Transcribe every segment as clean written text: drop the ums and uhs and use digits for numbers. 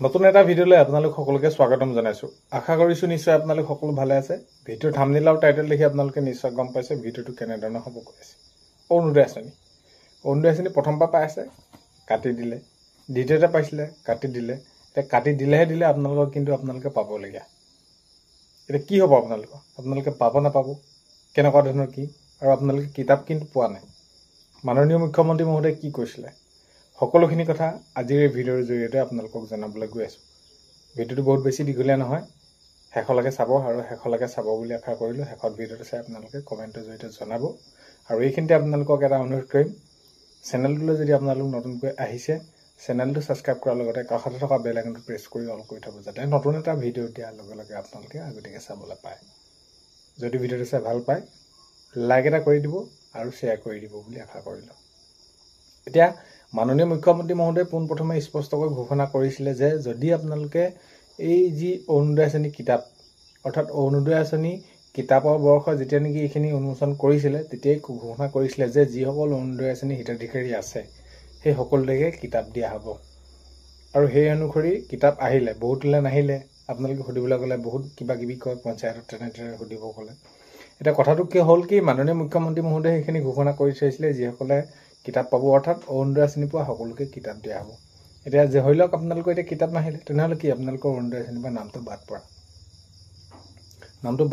নতুন এটা ভিডিঅ'লৈ আপোনালোক সকলোকে স্বাগতম জনাইছো। আশা কৰিছো নিশ্চয় আপোনালোক সকলো ভালে আছে। ভিডিঅ'ৰ থাম্বনেইল আৰু টাইটেল দেখি আপোনালোকে নিশ্চয় গম পাইছে ভিডিঅ'টো কেনেধৰণৰ হ'ব গৈ আছে। অৰুণোদয় আঁচনি প্ৰথমবাৰ পাই আছে, কাটি দিলে। দ্বিতীয়তে পাইছিলে, কাটি দিলে। এতিয়া কাটি দিলেহে দিলে, আপোনালোকে পাবলগীয়া। এতিয়া কি হ'ব আপোনালোকে পাব নাপাব, কেনেকুৱা ধৰণৰ কি, আৰু আপোনালোকে কিতাপ কিন্তু পোৱা নাই। মাননীয় মুখ্যমন্ত্ৰী মহোদয়ে কি কৈছিলে, সকলোখিনি কথা আজিৰ এই ভিডিঅ'ৰ জৰিয়তে আপোনালোকক জনাবলৈ গৈ আছোঁ। ভিডিঅ'টো বহুত বেছি দীঘলীয়া নহয়, শেষলৈকে চাব আৰু শেষলৈকে চাব বুলি আশা কৰিলোঁ। শেষত ভিডিঅ'টো চাই আপোনালোকে কমেণ্টৰ জৰিয়তে জনাব। আৰু এইখিনিতে আপোনালোকক এটা অনুৰোধ কৰিম, চেনেলটোলৈ যদি আপোনালোক নতুনকৈ আহিছে, চেনেলটো ছাবস্ক্ৰাইব কৰাৰ লগতে কাষতে থকা বেল আইকনটো প্ৰেছ কৰি অল কৰি থ'ব, যাতে নতুন এটা ভিডিঅ' দিয়াৰ লগে লগে আপোনালোকে আগতীয়াকৈ চাবলৈ পায়। যদি ভিডিঅ'টো চাই ভাল পায়, লাইক এটা কৰি দিব আৰু শ্বেয়াৰ কৰি দিব বুলি আশা কৰিলোঁ। এতিয়া মাননীয় মুখ্যমন্ত্ৰী মহোদয়ে পোনপ্ৰথমে স্পষ্টকৈ ঘোষণা কৰিছিলে যে যদি আপোনালোকে এই যি অৰুণোদয় আঁচনি কিতাপ, অৰ্থাৎ অৰুণোদয় আঁচনি কিতাপৰ বৰ্ষ যেতিয়া নেকি এইখিনি উন্মোচন কৰিছিলে, তেতিয়াই ঘোষণা কৰিছিলে যে যিসকল অৰুণোদয় আঁচনি হিতাধিকাৰী আছে সেই সকলোকে কিতাপ দিয়া হ'ব। আৰু সেই অনুসৰি কিতাপ আহিলে, বহুতলৈ নাহিলে। আপোনালোকে সুধিবলৈ গ'লে বহুত কিবা কিবি কয়, পঞ্চায়তত তেনেদৰে সুধিব গ'লে। এতিয়া কথাটো কি হ'ল কি, মাননীয় মুখ্যমন্ত্ৰী মহোদয়ে সেইখিনি ঘোষণা কৰি থৈছিলে যিসকলে কিতাপ পাব, অৰ্থাৎ অৰুণোদয় আঁচনি পোৱা সকলোকে কিতাপ দিয়া হ'ব। এতিয়া ধৰি লওক আপোনালোকৰ এতিয়া কিতাপ নাহিলে, তেনেহ'লে কি আপোনালোকৰ অৰুণোদয় আঁচনিৰ পৰা নামটো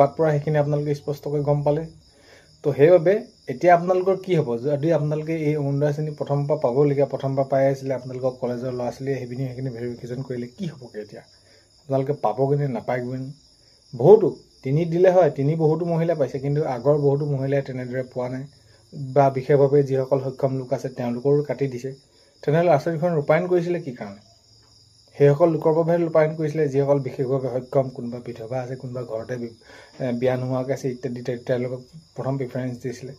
বাদ পৰা সেইখিনি আপোনালোকে স্পষ্টকৈ গম পালে। তো সেইবাবে এতিয়া আপোনালোকৰ কি হ'ব, যদি আপোনালোকে এই অৰুণোদয় আঁচনি প্ৰথমবাৰ পাবলগীয়া, প্ৰথমবাৰ পাই আছিলে, আপোনালোকৰ কলেজৰ ল'ৰা ছোৱালীয়ে সেইখিনি ভেৰিফিকেশ্যন কৰিলে কি হ'বগৈ। এতিয়া আপোনালোকে পাবগৈ নে নাপায়গৈ। বহুতো তিনি দিলে হয়, বহুতো মহিলা পাইছে, কিন্তু আগৰ বহুতো মহিলাই তেনেদৰে পোৱা নাই, বা বিশেষভাৱে যিসকল সক্ষম লোক আছে তেওঁলোকৰো কাটি দিছে। তেনেহ'লে আঁচনিখন ৰূপায়ণ কৰিছিলে কি কাৰণে? সেইসকল লোকৰ বাবে ৰূপায়ণ কৰিছিলে যিসকল বিশেষভাৱে সক্ষম, কোনোবা বিধৱা আছে, কোনোবা ঘৰতে বিয়া নোহোৱাকৈ আছে ইত্যাদি, তেওঁলোকক প্ৰথম প্ৰিফাৰেঞ্চ দিছিলে।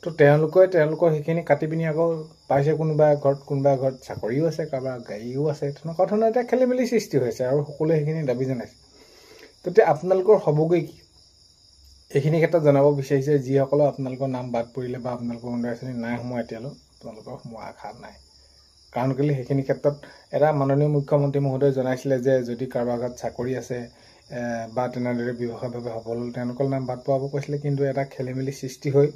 তো তেওঁলোকৰ সেইখিনি কাটি পিনি আকৌ পাইছে কোনোবা ঘৰত চাকৰিও আছে, কাৰোবাৰ গাড়ীও আছে, তেনেকুৱা ধৰণৰ এতিয়া খেলি মেলি সৃষ্টি হৈছে আৰু সকলোৱে সেইখিনি দাবী জনাইছে। তেতিয়া আপোনালোকৰ হ'বগৈ কি, এইখিনি ক্ষেত্ৰত জনাব বিচাৰিছে যিসকলৰ আপোনালোকৰ নাম বাদ পৰিলে বা আপোনালোকৰ অৰুণোদয় আঁচনি নাই সোমোৱা, এতিয়ালৈ আপোনালোকৰ সোমোৱা আশা নাই। কাৰণ কেলৈ সেইখিনি ক্ষেত্ৰত এটা মাননীয় মুখ্যমন্ত্ৰী মহোদয়ে জনাইছিলে যে যদি কাৰোবাৰ ঘৰত চাকৰি আছে বা তেনেদৰে ব্যৱসায়ভাৱে সফল হ'ল, তেওঁলোকৰ নাম বাদ পোৱাব কৈছিলে। কিন্তু এটা খেলি মেলি সৃষ্টি হৈ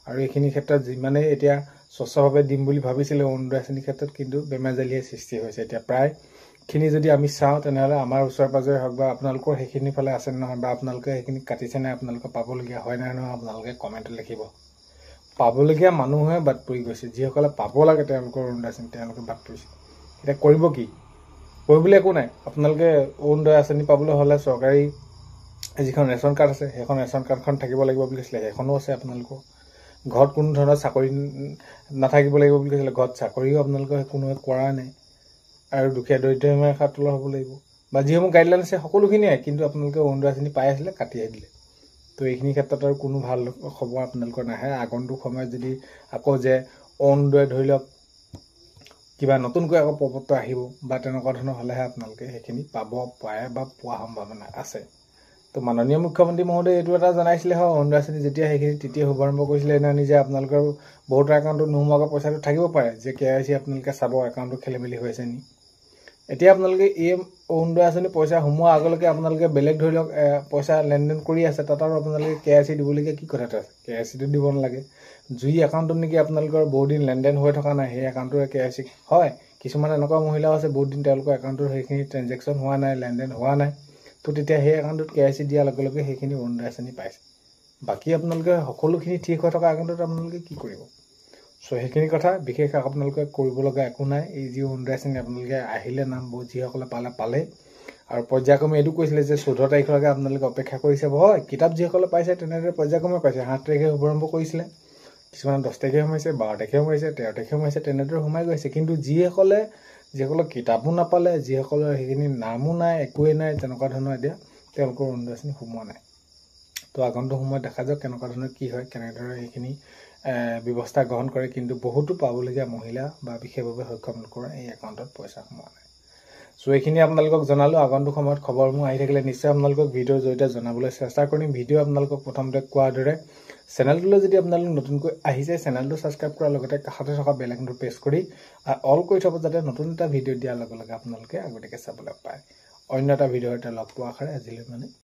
আৰু এইখিনি ক্ষেত্ৰত যিমানেই এতিয়া স্বচ্ছভাৱে দিম বুলি ভাবিছিলে অৰুণোদয় আঁচনিৰ ক্ষেত্ৰত, কিন্তু বেমেজালিয়ে সৃষ্টি হৈছে। এতিয়া প্ৰায়খিনি যদি আমি চাওঁ, তেনেহ'লে আমাৰ ওচৰে পাজৰে হওক বা আপোনালোকৰ সেইখিনি ফালে আছে নহয়, বা আপোনালোকে সেইখিনি কাটিছে নাই, আপোনালোকে পাবলগীয়া হয় নাই নহয়, আপোনালোকে কমেণ্টত লিখিব। পাবলগীয়া মানুহে বাদ পৰি গৈছে, যিসকলে পাব লাগে তেওঁলোকৰ অৰুণোদয় আঁচনি তেওঁলোকে বাদ পৰিছে। এতিয়া কৰিব কি? কৰিবলৈ একো নাই। আপোনালোকে অৰুণোদয় আঁচনি পাবলৈ হ'লে চৰকাৰী যিখন ৰেচন কাৰ্ড আছে, সেইখন ৰেচন কাৰ্ডখন থাকিব লাগিব বুলি কৈছিলে, সেইখনো আছে আপোনালোকৰ। ঘৰত কোনো ধৰণৰ চাকৰি নাথাকিব লাগিব বুলি কৈছিলে, ঘৰত চাকৰিও আপোনালোকে কোনোৱে কৰা নাই। আৰু দুখীয়া দৰিদ্ৰ সীমাৰেখাৰ তলৰ হ'ব লাগিব, বা যিসমূহ গাইডলাইন আছে সকলোখিনিয়ে, কিন্তু আপোনালোকে অৰুণোদয় আঁচনি পাই আছিলে, কাটিয়ে দিলে। তো এইখিনি ক্ষেত্ৰত আৰু কোনো ভাল খবৰ আপোনালোকৰ নাহে। আগন্তুক সময়ত যদি আকৌ যে অৰুণোদয় ধৰি লওক কিবা নতুনকৈ আকৌ প্ৰপত্ৰ আহিব বা তেনেকুৱা ধৰণৰ হ'লেহে আপোনালোকে সেইখিনি পাৰে বা পোৱা সম্ভাৱনা আছে। তো মাননীয় মুখ্যমন্ত্ৰী মহোদয়ে এইটো এটা জনাইছিলে হয়, অৰুণোদয় আঁচনি যেতিয়া সেইখিনি তেতিয়া শুভাৰম্ভ কৰিছিলে, নিজে আপোনালোকৰ বহুতৰ একাউণ্টত নোসোমোৱাকৈ পইচাটো থাকিব পাৰে, যে KYC আপোনালোকে চাব একাউণ্টটো খেলি মেলি হৈছে নি। এতিয়া আপোনালোকে এই অৰুণোদয় আঁচনি পইচা সোমোৱাৰ আগলৈকে আপোনালোকে বেলেগ ধৰি লওক পইচা লেনদেন কৰি আছে, তাত আৰু আপোনালোকে KYC দিবলগীয়া কি কথাটো আছে? KYCটো দিব নালাগে। যি একাউণ্টত নেকি আপোনালোকৰ বহুদিন লেনদেন হৈ থকা নাই, সেই একাউণ্টৰ KYC হয়। কিছুমান এনেকুৱা মহিলাও আছে বহুত দিন তেওঁলোকৰ একাউণ্টৰ সেইখিনি ট্ৰেঞ্জেকশ্যন হোৱা নাই, লেনদেন হোৱা নাই। তো তেতিয়া সেই একাউণ্টত KYC দিয়াৰ লগে লগে সেইখিনি অৰুণোদয় আঁচনি পাইছে। বাকী আপোনালোকে সকলোখিনি ঠিক হৈ থকা একাউণ্টত আপোনালোকে কি কৰিব? চ' সেইখিনি কথা বিশেষ আপোনালোকে কৰিবলগা একো নাই। এই যি অৰুণোদয় আঁচনি আপোনালোকে আহিলে নাম যিসকলে পালে আৰু পৰ্যায়ক্ৰমে এইটো কৈছিলে যে 14 তাৰিখলৈকে আপোনালোকে অপেক্ষা কৰিছে। হয়, কিতাপ যিসকলে পাইছে তেনেদৰে পৰ্যায়ক্ৰমে পাইছে। 7 তাৰিখে শুভাৰম্ভ কৰিছিলে, কিছুমানে 10 তাৰিখে সোমাইছে, 12 তাৰিখে সোমাইছে, 13 তাৰিখে সোমাইছে, তেনেদৰে সোমাই গৈছে। কিন্তু যিসকলে কিতাপো নাপালে, যিসকলৰ সেইখিনি নামো নাই, একোৱেই নাই, তেনেকুৱা ধৰণৰ এতিয়া তেওঁলোকৰ অৰুণোদয় আঁচনি সোমোৱা নাই। তো আগন্তুক সময়ত দেখা যাওক কেনেকুৱা ধৰণৰ কি হয়, কেনেদৰে সেইখিনি ব্যৱস্থা গ্ৰহণ কৰে। কিন্তু বহুতো পাবলগীয়া মহিলা বা বিশেষভাৱে সক্ষম লোকৰ এই একাউণ্টত পইচা সোমোৱা নাই। সো এইখিনি আপোনালোকক জনালো আগন্তুক সময়ত খবৰসমূহ আহি থাকিলে নিশ্চয় আপোনালোকক ভিডিঅ'ৰ জৰিয়তে জনাবলৈ চেষ্টা কৰিম ভিডিঅ' আপোনালোকক প্ৰথমতে কোৱাৰ দৰে চেনেলটোলৈ যদি আপোনালোক নতুনকৈ আহিছে চেনেলটো ছাবস্ক্ৰাইব কৰাৰ লগতে কাষতে থকা বেল আইকনটো প্ৰেছ কৰি অল কৰি থব যাতে নতুন এটা ভিডিঅ' দিয়াৰ লগে লগে আপোনালোকে আগতীয়াকৈ চাবলৈ পায় অন্য এটা ভিডিঅ'তে লগ পোৱাৰ আশাৰে আজিলৈ